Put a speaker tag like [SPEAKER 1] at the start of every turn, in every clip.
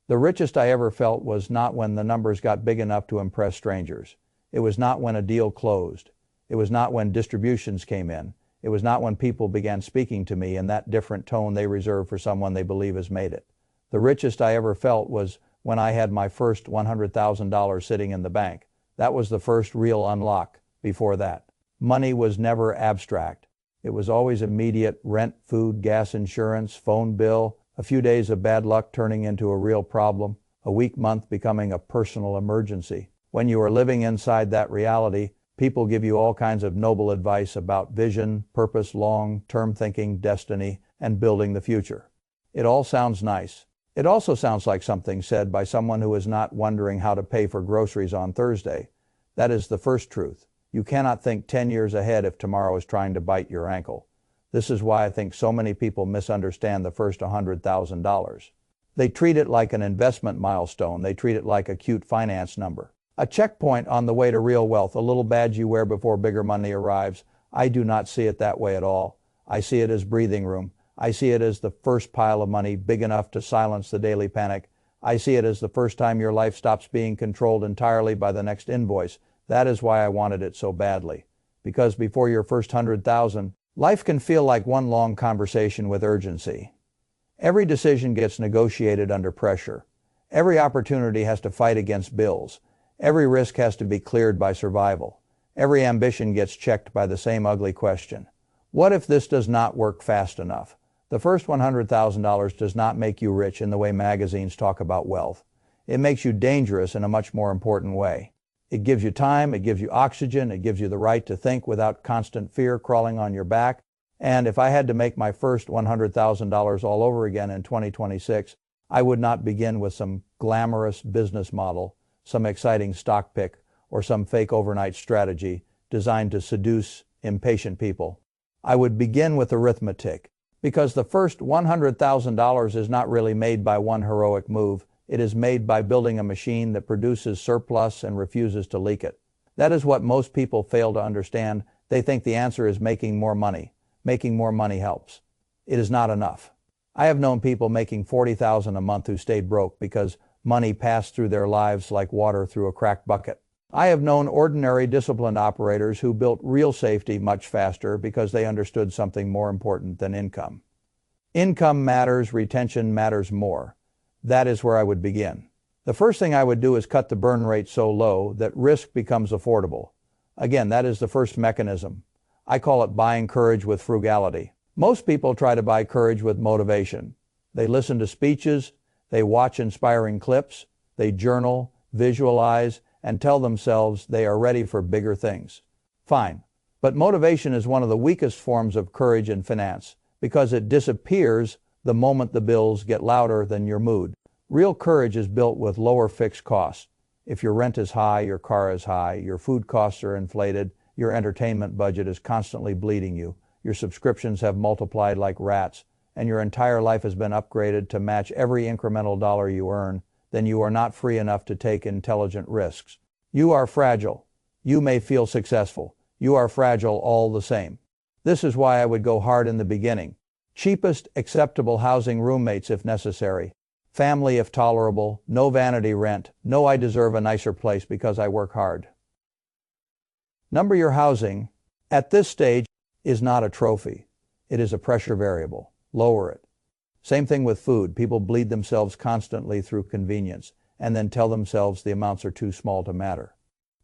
[SPEAKER 1] The richest I ever felt was not when the numbers got big enough to impress strangers. It was not when a deal closed. It was not when distributions came in. It was not when people began speaking to me in that different tone they reserve for someone they believe has made it. The richest I ever felt was when I had my first $100,000 sitting in the bank. That was the first real unlock. Before that, money was never abstract. It was always immediate: rent, food, gas, insurance, phone bill, a few days of bad luck turning into a real problem, a weak month becoming a personal emergency. When you are living inside that reality, people give you all kinds of noble advice about vision, purpose, long-term thinking, destiny, and building the future. It all sounds nice. It also sounds like something said by someone who is not wondering how to pay for groceries on Thursday. That is the first truth. You cannot think 10 years ahead if tomorrow is trying to bite your ankle. This is why I think so many people misunderstand the first $100,000. They treat it like an investment milestone. They treat it like a cute finance number, a checkpoint on the way to real wealth, a little badge you wear before bigger money arrives. I do not see it that way at all. I see it as breathing room. I see it as the first pile of money big enough to silence the daily panic. I see it as the first time your life stops being controlled entirely by the next invoice. That is why I wanted it so badly. Because before your first 100,000, life can feel like one long conversation with urgency. Every decision gets negotiated under pressure. Every opportunity has to fight against bills. Every risk has to be cleared by survival. Every ambition gets checked by the same ugly question: what if this does not work fast enough? The first $100,000 does not make you rich in the way magazines talk about wealth. It makes you dangerous in a much more important way. It gives you time, it gives you oxygen, it gives you the right to think without constant fear crawling on your back. And if I had to make my first $100,000 all over again in 2026, I would not begin with some glamorous business model, some exciting stock pick, or some fake overnight strategy designed to seduce impatient people. I would begin with arithmetic, because the first $100,000 is not really made by one heroic move. It is made by building a machine that produces surplus and refuses to leak it. That is what most people fail to understand. They think the answer is making more money. Making more money helps. It is not enough. I have known people making $40,000 a month who stayed broke because money passed through their lives like water through a cracked bucket. I have known ordinary, disciplined operators who built real safety much faster because they understood something more important than income. Income matters, retention matters more. That is where I would begin. The first thing I would do is cut the burn rate so low that risk becomes affordable. Again, that is the first mechanism. I call it buying courage with frugality. Most people try to buy courage with motivation. They listen to speeches, they watch inspiring clips, they journal, visualize, and tell themselves they are ready for bigger things. Fine. But motivation is one of the weakest forms of courage in finance because it disappears the moment the bills get louder than your mood. Real courage is built with lower fixed costs. If your rent is high, your car is high, your food costs are inflated, your entertainment budget is constantly bleeding you, your subscriptions have multiplied like rats, and your entire life has been upgraded to match every incremental dollar you earn, then you are not free enough to take intelligent risks. You are fragile. You may feel successful. You are fragile all the same. This is why I would go hard in the beginning. Cheapest acceptable housing, roommates if necessary. Family if tolerable. No vanity rent. No I deserve a nicer place because I work hard. Number your housing, at this stage, is not a trophy. It is a pressure variable. Lower it. Same thing with food. People bleed themselves constantly through convenience and then tell themselves the amounts are too small to matter.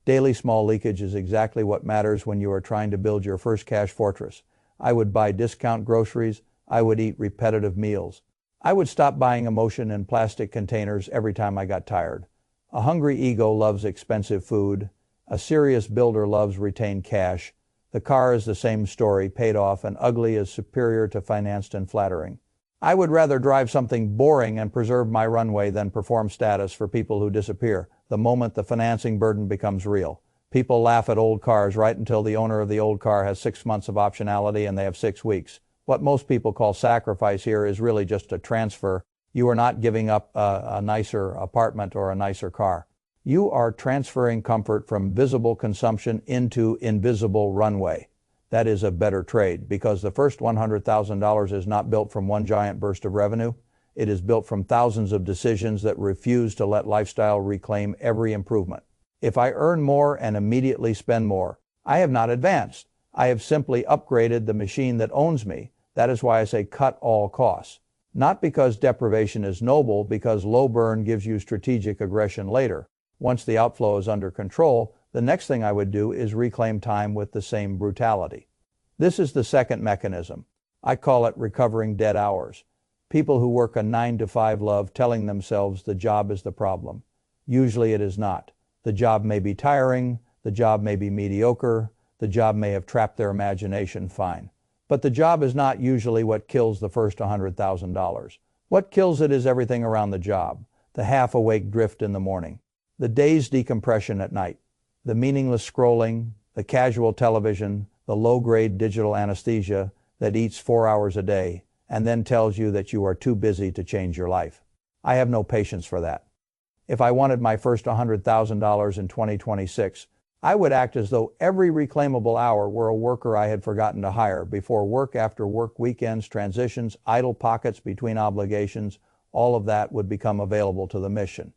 [SPEAKER 1] Daily small leakage is exactly what matters when you are trying to build your first cash fortress. I would buy discount groceries. I would eat repetitive meals. I would stop buying emotion in plastic containers every time I got tired. A hungry ego loves expensive food. A serious builder loves retained cash. The car is the same story, paid off, and ugly is superior to financed and flattering. I would rather drive something boring and preserve my runway than perform status for people who disappear the moment the financing burden becomes real. People laugh at old cars right until the owner of the old car has 6 months of optionality and they have 6 weeks. What most people call sacrifice here is really just a transfer. You are not giving up a nicer apartment or a nicer car. You are transferring comfort from visible consumption into invisible runway. That is a better trade because the first $100,000 is not built from one giant burst of revenue. It is built from thousands of decisions that refuse to let lifestyle reclaim every improvement. If I earn more and immediately spend more, I have not advanced. I have simply upgraded the machine that owns me. That is why I say cut all costs. Not because deprivation is noble, because low burn gives you strategic aggression later. Once the outflow is under control, the next thing I would do is reclaim time with the same brutality. This is the second mechanism. I call it recovering dead hours. People who work a 9-to-5 love telling themselves the job is the problem. Usually it is not. The job may be tiring, the job may be mediocre, the job may have trapped their imagination, fine. But the job is not usually what kills the first $100,000. What kills it is everything around the job. The half-awake drift in the morning, the dazed decompression at night, the meaningless scrolling, the casual television, the low-grade digital anesthesia that eats 4 hours a day and then tells you that you are too busy to change your life. I have no patience for that. If I wanted my first $100,000 in 2026, I would act as though every reclaimable hour were a worker I had forgotten to hire before work, after work, weekends, transitions, idle pockets between obligations. All of that would become available to the mission.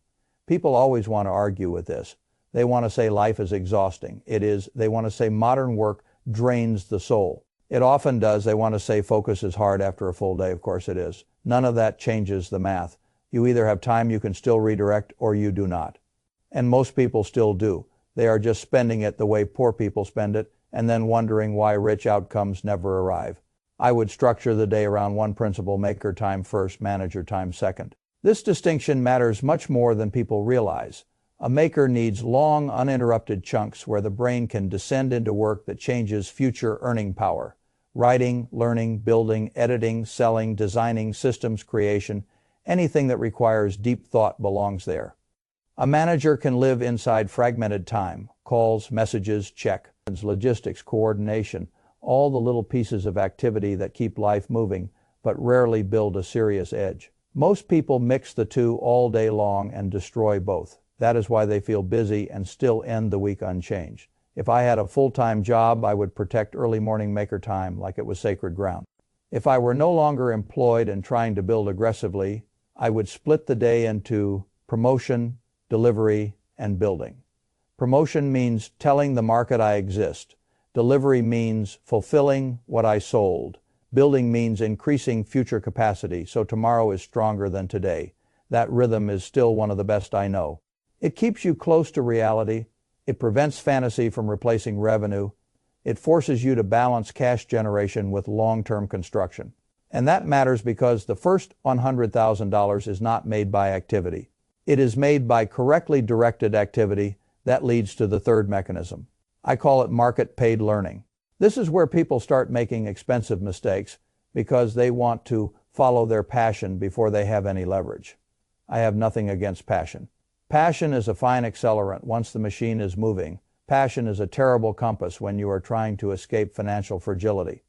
[SPEAKER 1] People always want to argue with this. They want to say life is exhausting. It is. They want to say modern work drains the soul. It often does. They want to say focus is hard after a full day. Of course it is. None of that changes the math. You either have time you can still redirect or you do not. And most people still do. They are just spending it the way poor people spend it and then wondering why rich outcomes never arrive. I would structure the day around one principle: maker time first, manager time second. This distinction matters much more than people realize. A maker needs long, uninterrupted chunks where the brain can descend into work that changes future earning power. Writing, learning, building, editing, selling, designing, systems creation, anything that requires deep thought belongs there. A manager can live inside fragmented time: calls, messages, check, logistics, coordination, all the little pieces of activity that keep life moving, but rarely build a serious edge. Most people mix the two all day long and destroy both. That is why they feel busy and still end the week unchanged. If I had a full-time job, I would protect early morning maker time like it was sacred ground. If I were no longer employed and trying to build aggressively, I would split the day into promotion, delivery, and building. Promotion means telling the market I exist. Delivery means fulfilling what I sold. Building means increasing future capacity so tomorrow is stronger than today. That rhythm is still one of the best I know. It keeps you close to reality. It prevents fantasy from replacing revenue. It forces you to balance cash generation with long-term construction. And that matters because the first $100,000 is not made by activity. It is made by correctly directed activity that leads to the third mechanism. I call it market-paid learning. This is where people start making expensive mistakes because they want to follow their passion before they have any leverage. I have nothing against passion. Passion is a fine accelerant once the machine is moving. Passion is a terrible compass when you are trying to escape financial fragility.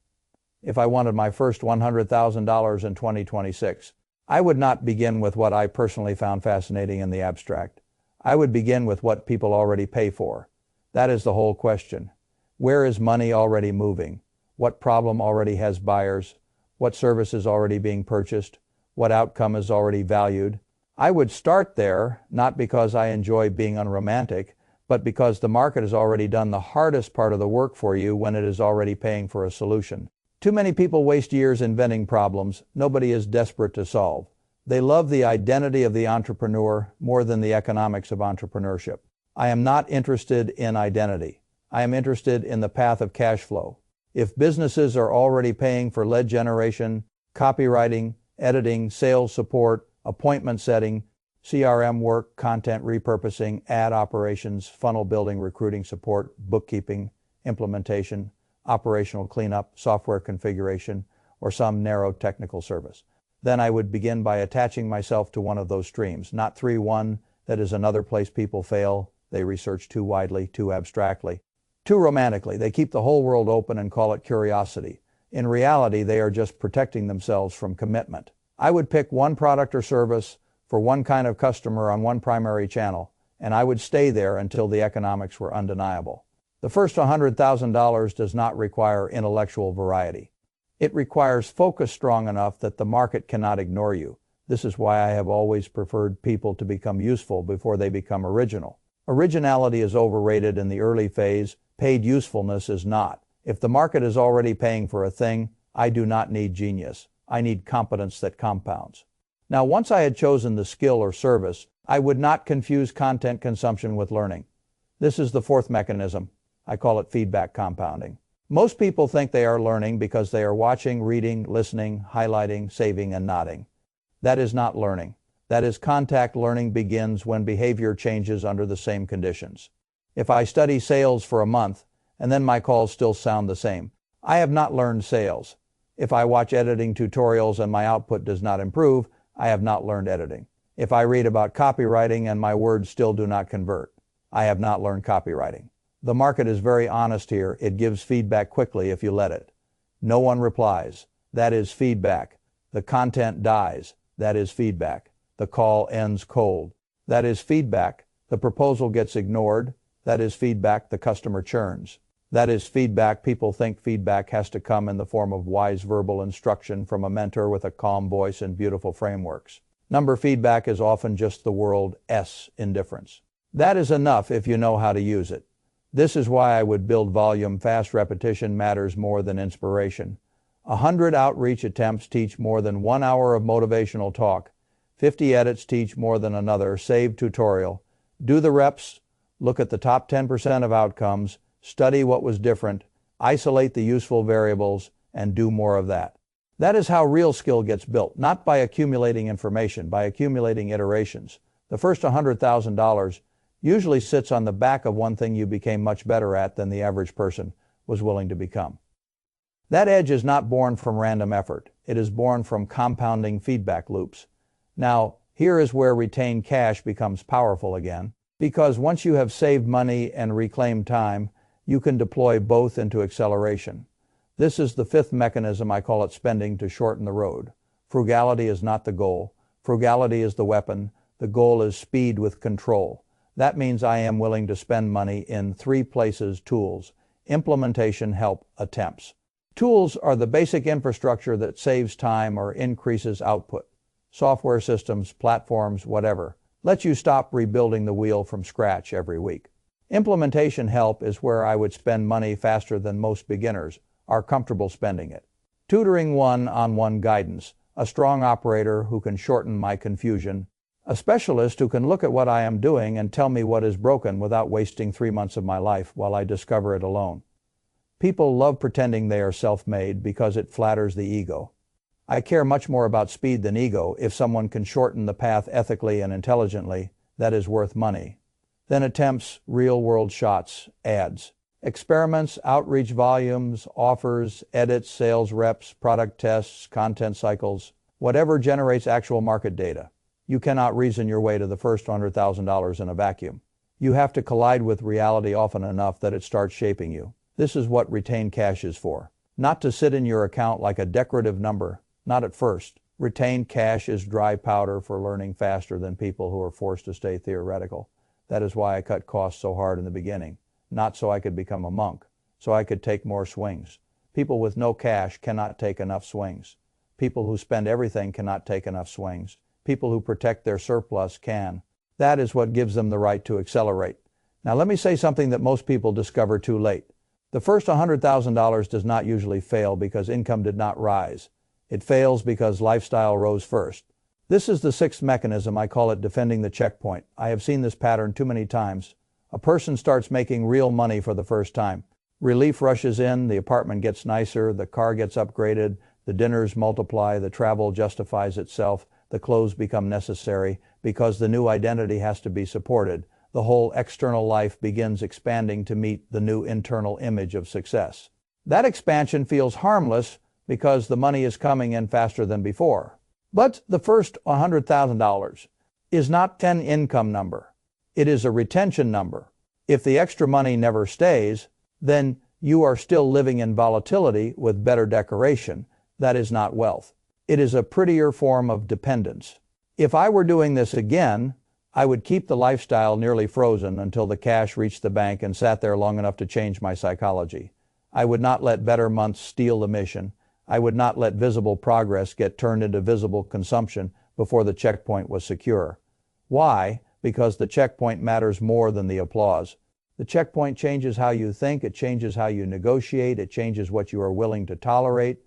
[SPEAKER 1] If I wanted my first $100,000 in 2026, I would not begin with what I personally found fascinating in the abstract. I would begin with what people already pay for. That is the whole question. Where is money already moving? What problem already has buyers? What service is already being purchased? What outcome is already valued? I would start there, not because I enjoy being unromantic, but because the market has already done the hardest part of the work for you when it is already paying for a solution. Too many people waste years inventing problems nobody is desperate to solve. They love the identity of the entrepreneur more than the economics of entrepreneurship. I am not interested in identity. I am interested in the path of cash flow. If businesses are already paying for lead generation, copywriting, editing, sales support, appointment setting, CRM work, content repurposing, ad operations, funnel building, recruiting support, bookkeeping, implementation, operational cleanup, software configuration, or some narrow technical service, then I would begin by attaching myself to one of those streams, not 3-1, that is another place people fail. They research too widely, too abstractly, too romantically. They keep the whole world open and call it curiosity. In reality, they are just protecting themselves from commitment. I would pick one product or service for one kind of customer on one primary channel, and I would stay there until the economics were undeniable. The first $100,000 does not require intellectual variety. It requires focus strong enough that the market cannot ignore you. This is why I have always preferred people to become useful before they become original. Originality is overrated in the early phase. Paid usefulness is not. If the market is already paying for a thing, I do not need genius. I need competence that compounds. Now, once I had chosen the skill or service, I would not confuse content consumption with learning. This is the fourth mechanism. I call it feedback compounding. Most people think they are learning because they are watching, reading, listening, highlighting, saving, and nodding. That is not learning. That is contact learning begins when behavior changes under the same conditions. If I study sales for a month and then my calls still sound the same, I have not learned sales. If I watch editing tutorials and my output does not improve, I have not learned editing. If I read about copywriting and my words still do not convert, I have not learned copywriting. The market is very honest here. It gives feedback quickly if you let it. No one replies. That is feedback. The content dies. That is feedback. The call ends cold. That is feedback. The proposal gets ignored. That is feedback. The customer churns. That is feedback. People think feedback has to come in the form of wise verbal instruction from a mentor with a calm voice and beautiful frameworks. Number feedback is often just the word indifference. That is enough if you know how to use it. This is why I would build volume. Fast repetition matters more than inspiration. 100 outreach attempts teach more than 1 hour of motivational talk. 50 edits teach more than another saved tutorial. Do the reps, look at the top 10% of outcomes, study what was different, isolate the useful variables, and do more of that. That is how real skill gets built, not by accumulating information, by accumulating iterations. The first $100,000 usually sits on the back of one thing you became much better at than the average person was willing to become. That edge is not born from random effort. It is born from compounding feedback loops. Now, here is where retained cash becomes powerful again, because once you have saved money and reclaimed time, you can deploy both into acceleration. This is the fifth mechanism. I call it spending to shorten the road. Frugality is not the goal. Frugality is the weapon. The goal is speed with control. That means I am willing to spend money in 3 places: tools, implementation, help, attempts. Tools are the basic infrastructure that saves time or increases output. Software systems, platforms, whatever. Let you stop rebuilding the wheel from scratch every week. Implementation help is where I would spend money faster than most beginners are comfortable spending it. Tutoring one-on-one guidance, a strong operator who can shorten my confusion, a specialist who can look at what I am doing and tell me what is broken without wasting 3 months of my life while I discover it alone. People love pretending they are self-made because it flatters the ego. I care much more about speed than ego. If someone can shorten the path ethically and intelligently, that is worth money. Then attempts, real-world shots, ads. Experiments, outreach volumes, offers, edits, sales reps, product tests, content cycles, whatever generates actual market data. You cannot reason your way to the first $100,000 in a vacuum. You have to collide with reality often enough that it starts shaping you. This is what retained cash is for. Not to sit in your account like a decorative number, not at first. Retained cash is dry powder for learning faster than people who are forced to stay theoretical. That is why I cut costs so hard in the beginning. Not so I could become a monk, so I could take more swings. People with no cash cannot take enough swings. People who spend everything cannot take enough swings. People who protect their surplus can. That is what gives them the right to accelerate. Now let me say something that most people discover too late. The first $100,000 does not usually fail because income did not rise. It fails because lifestyle rose first. This is the sixth mechanism. I call it defending the checkpoint. I have seen this pattern too many times. A person starts making real money for the first time. Relief rushes in, the apartment gets nicer, the car gets upgraded, the dinners multiply, the travel justifies itself, the clothes become necessary because the new identity has to be supported. The whole external life begins expanding to meet the new internal image of success. That expansion feels harmless because the money is coming in faster than before. But the first $100,000 is not an income number. It is a retention number. If the extra money never stays, then you are still living in volatility with better decoration. That is not wealth. It is a prettier form of dependence. If I were doing this again, I would keep the lifestyle nearly frozen until the cash reached the bank and sat there long enough to change my psychology. I would not let better months steal the mission. I would not let visible progress get turned into visible consumption before the checkpoint was secure. Why? Because the checkpoint matters more than the applause. The checkpoint changes how you think, it changes how you negotiate, it changes what you are willing to tolerate,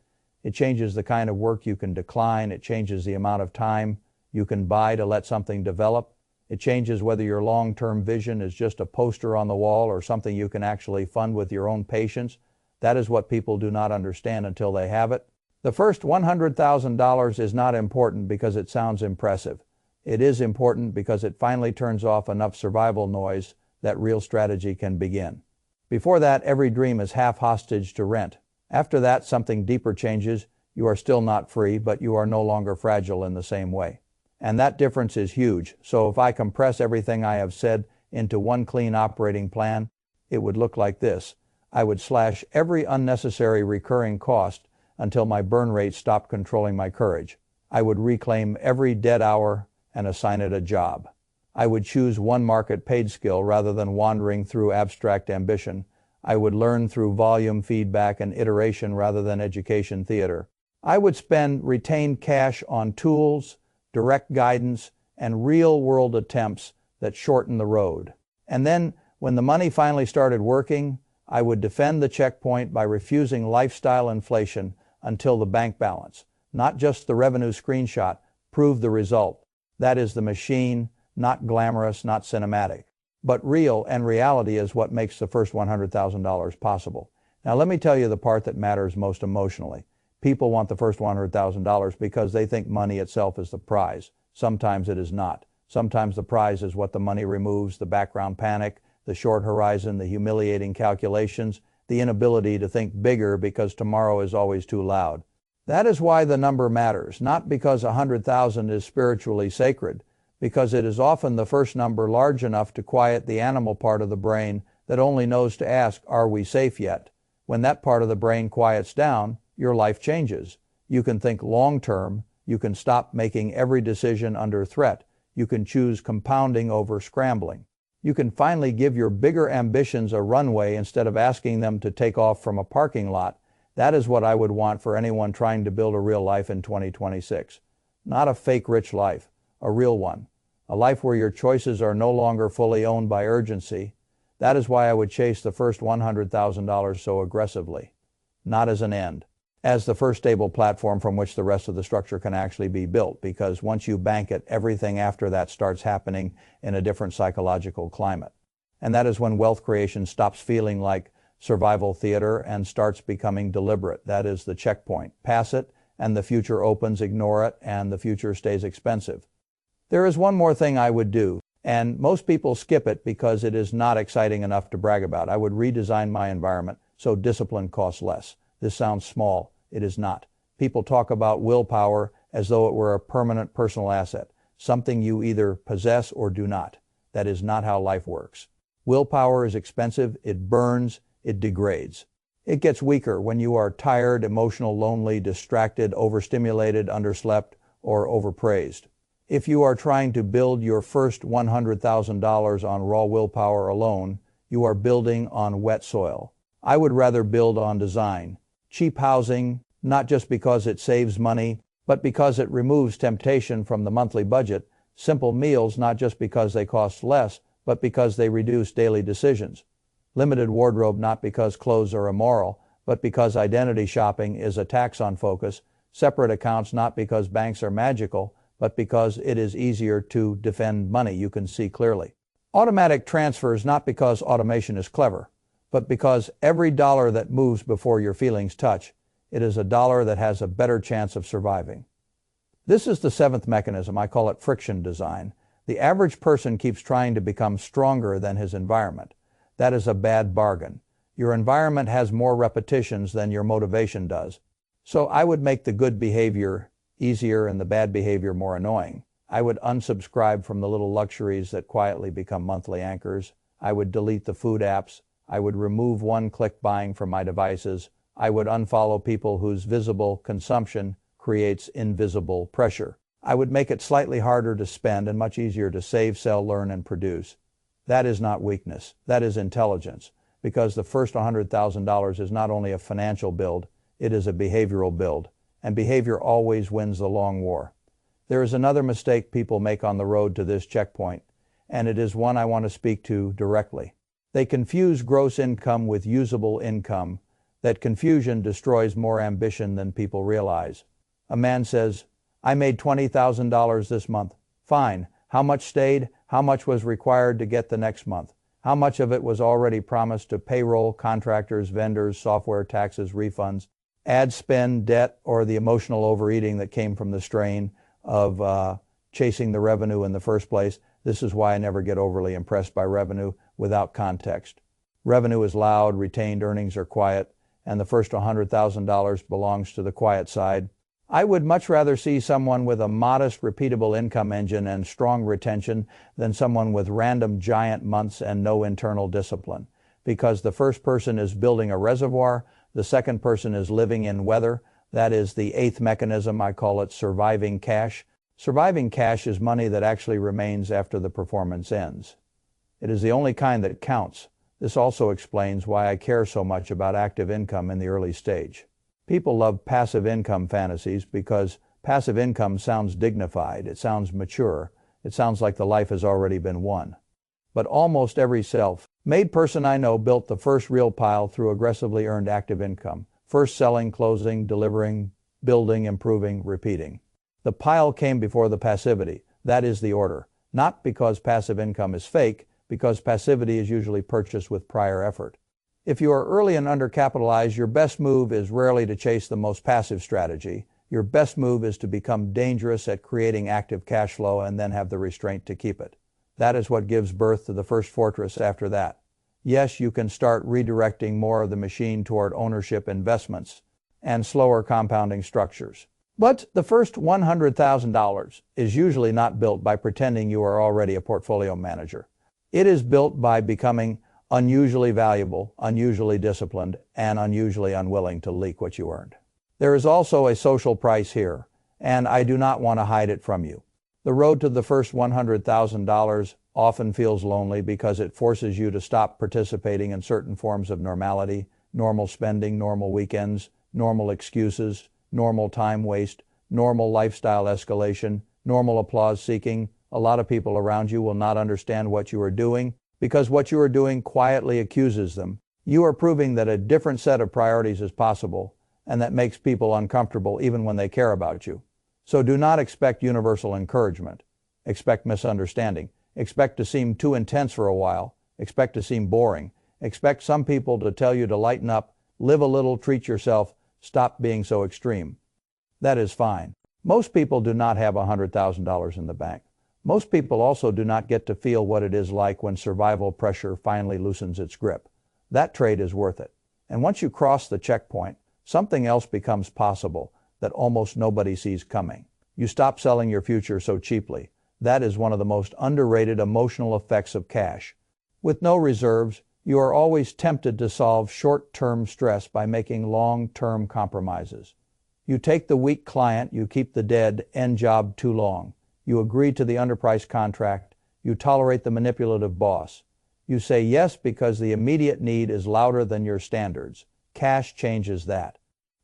[SPEAKER 1] it changes the kind of work you can decline, it changes the amount of time you can buy to let something develop. It changes whether your long-term vision is just a poster on the wall or something you can actually fund with your own patience. That is what people do not understand until they have it. The first $100,000 is not important because it sounds impressive. It is important because it finally turns off enough survival noise that real strategy can begin. Before that, every dream is half hostage to rent. After that, something deeper changes. You are still not free, but you are no longer fragile in the same way. And that difference is huge. So if I compress everything I have said into one clean operating plan, it would look like this. I would slash every unnecessary recurring cost until my burn rate stopped controlling my courage. I would reclaim every dead hour and assign it a job. I would choose one market-paid skill rather than wandering through abstract ambition. I would learn through volume feedback and iteration rather than education theater. I would spend retained cash on tools, direct guidance, and real-world attempts that shorten the road. And then, when the money finally started working, I would defend the checkpoint by refusing lifestyle inflation until the bank balance, not just the revenue screenshot, proved the result. That is the machine, not glamorous, not cinematic. But real, and reality is what makes the first $100,000 possible. Now let me tell you the part that matters most emotionally. People want the first $100,000 because they think money itself is the prize. Sometimes it is not. Sometimes the prize is what the money removes, the background panic, the short horizon, the humiliating calculations, the inability to think bigger because tomorrow is always too loud. That is why the number matters, not because 100,000 is spiritually sacred, because it is often the first number large enough to quiet the animal part of the brain that only knows to ask, are we safe yet? When that part of the brain quiets down, your life changes. You can think long-term. You can stop making every decision under threat. You can choose compounding over scrambling. You can finally give your bigger ambitions a runway instead of asking them to take off from a parking lot. That is what I would want for anyone trying to build a real life in 2026. Not a fake rich life, a real one. A life where your choices are no longer fully owned by urgency. That is why I would chase the first $100,000 so aggressively. Not as an end. As the first stable platform from which the rest of the structure can actually be built, because once you bank it, everything after that starts happening in a different psychological climate. And that is when wealth creation stops feeling like survival theater and starts becoming deliberate. That is the checkpoint. Pass it, and the future opens. Ignore it, and the future stays expensive. There is one more thing I would do, and most people skip it because it is not exciting enough to brag about. I would redesign my environment so discipline costs less. This sounds small. It is not. People talk about willpower as though it were a permanent personal asset, something you either possess or do not. That is not how life works. Willpower is expensive, it burns, it degrades. It gets weaker when you are tired, emotional, lonely, distracted, overstimulated, underslept, or overpraised. If you are trying to build your first $100,000 on raw willpower alone, you are building on wet soil. I would rather build on design. Cheap housing, not just because it saves money, but because it removes temptation from the monthly budget. Simple meals, not just because they cost less, but because they reduce daily decisions. Limited wardrobe, not because clothes are immoral, but because identity shopping is a tax on focus. Separate accounts, not because banks are magical, but because it is easier to defend money you can see clearly. Automatic transfers, not because automation is clever, but because every dollar that moves before your feelings touch, it is a dollar that has a better chance of surviving. This is the seventh mechanism. I call it friction design. The average person keeps trying to become stronger than his environment. That is a bad bargain. Your environment has more repetitions than your motivation does. So I would make the good behavior easier and the bad behavior more annoying. I would unsubscribe from the little luxuries that quietly become monthly anchors. I would delete the food apps. I would remove one-click buying from my devices. I would unfollow people whose visible consumption creates invisible pressure. I would make it slightly harder to spend and much easier to save, sell, learn, and produce. That is not weakness. That is intelligence. Because the first $100,000 is not only a financial build, it is a behavioral build. And behavior always wins the long war. There is another mistake people make on the road to this checkpoint, and it is one I want to speak to directly. They confuse gross income with usable income. That confusion destroys more ambition than people realize. A man says, "I made $20,000 this month." Fine. How much stayed? How much was required to get the next month? How much of it was already promised to payroll, contractors, vendors, software, taxes, refunds, ad spend, debt, or the emotional overeating that came from the strain of chasing the revenue in the first place? This is why I never get overly impressed by revenue without context. Revenue is loud, retained earnings are quiet, and the first $100,000 belongs to the quiet side. I would much rather see someone with a modest, repeatable income engine and strong retention than someone with random giant months and no internal discipline. Because the first person is building a reservoir, the second person is living in weather. That is the eighth mechanism. I call it surviving cash. Surviving cash is money that actually remains after the performance ends. It is the only kind that counts. This also explains why I care so much about active income in the early stage. People love passive income fantasies because passive income sounds dignified, it sounds mature, it sounds like the life has already been won. But almost every self-made person I know built the first real pile through aggressively earned active income. First selling, closing, delivering, building, improving, repeating. The pile came before the passivity. That is the order. Not because passive income is fake, because passivity is usually purchased with prior effort. If you are early and undercapitalized, your best move is rarely to chase the most passive strategy. Your best move is to become dangerous at creating active cash flow and then have the restraint to keep it. That is what gives birth to the first fortress after that. Yes, you can start redirecting more of the machine toward ownership investments and slower compounding structures. But the first $100,000 is usually not built by pretending you are already a portfolio manager. It is built by becoming unusually valuable, unusually disciplined, and unusually unwilling to leak what you earned. There is also a social price here, and I do not want to hide it from you. The road to the first $100,000 often feels lonely because it forces you to stop participating in certain forms of normality, normal spending, normal weekends, normal excuses, normal time waste, normal lifestyle escalation, normal applause seeking. A lot of people around you will not understand what you are doing, because what you are doing quietly accuses them. You are proving that a different set of priorities is possible, and that makes people uncomfortable even when they care about you. So do not expect universal encouragement. Expect misunderstanding. Expect to seem too intense for a while. Expect to seem boring. Expect some people to tell you to lighten up, live a little, treat yourself, stop being so extreme. That is fine. Most people do not have $100,000 in the bank. Most people also do not get to feel what it is like when survival pressure finally loosens its grip. That trade is worth it. And once you cross the checkpoint, something else becomes possible that almost nobody sees coming. You stop selling your future so cheaply. That is one of the most underrated emotional effects of cash. With no reserves, you are always tempted to solve short-term stress by making long-term compromises. You take the weak client, you keep the dead end job too long. You agree to the underpriced contract. You tolerate the manipulative boss. You say yes because the immediate need is louder than your standards. Cash changes that.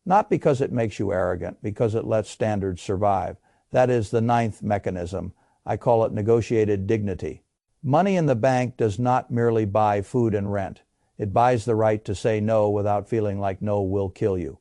[SPEAKER 1] Not because it makes you arrogant, because it lets standards survive. That is the ninth mechanism. I call it negotiated dignity. Money in the bank does not merely buy food and rent. It buys the right to say no without feeling like no will kill you.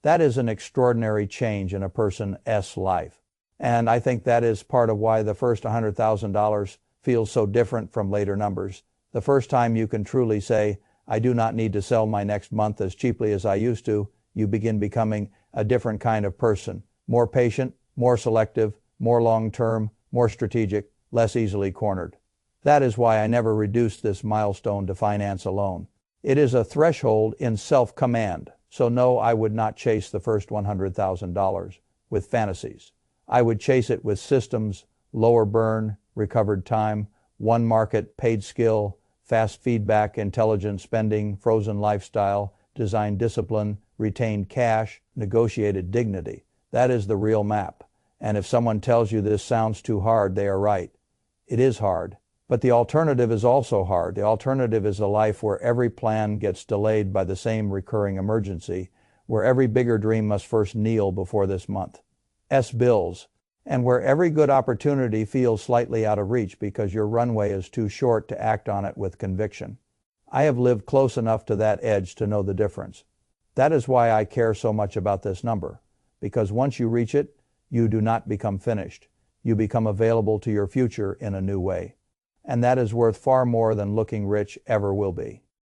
[SPEAKER 1] That is an extraordinary change in a person's life. And I think that is part of why the first $100,000 feels so different from later numbers. The first time you can truly say, I do not need to sell my next month as cheaply as I used to, you begin becoming a different kind of person. More patient, more selective, more long-term, more strategic, less easily cornered. That is why I never reduced this milestone to finance alone. It is a threshold in self-command. So no, I would not chase the first $100,000 with fantasies. I would chase it with systems, lower burn, recovered time, one market, paid skill, fast feedback, intelligent spending, frozen lifestyle, design discipline, retained cash, negotiated dignity. That is the real map. And if someone tells you this sounds too hard, they are right. It is hard. But the alternative is also hard. The alternative is a life where every plan gets delayed by the same recurring emergency, where every bigger dream must first kneel before this month's bills, and where every good opportunity feels slightly out of reach because your runway is too short to act on it with conviction. I have lived close enough to that edge to know the difference. That is why I care so much about this number, because once you reach it, you do not become finished. You become available to your future in a new way. And that is worth far more than looking rich ever will be.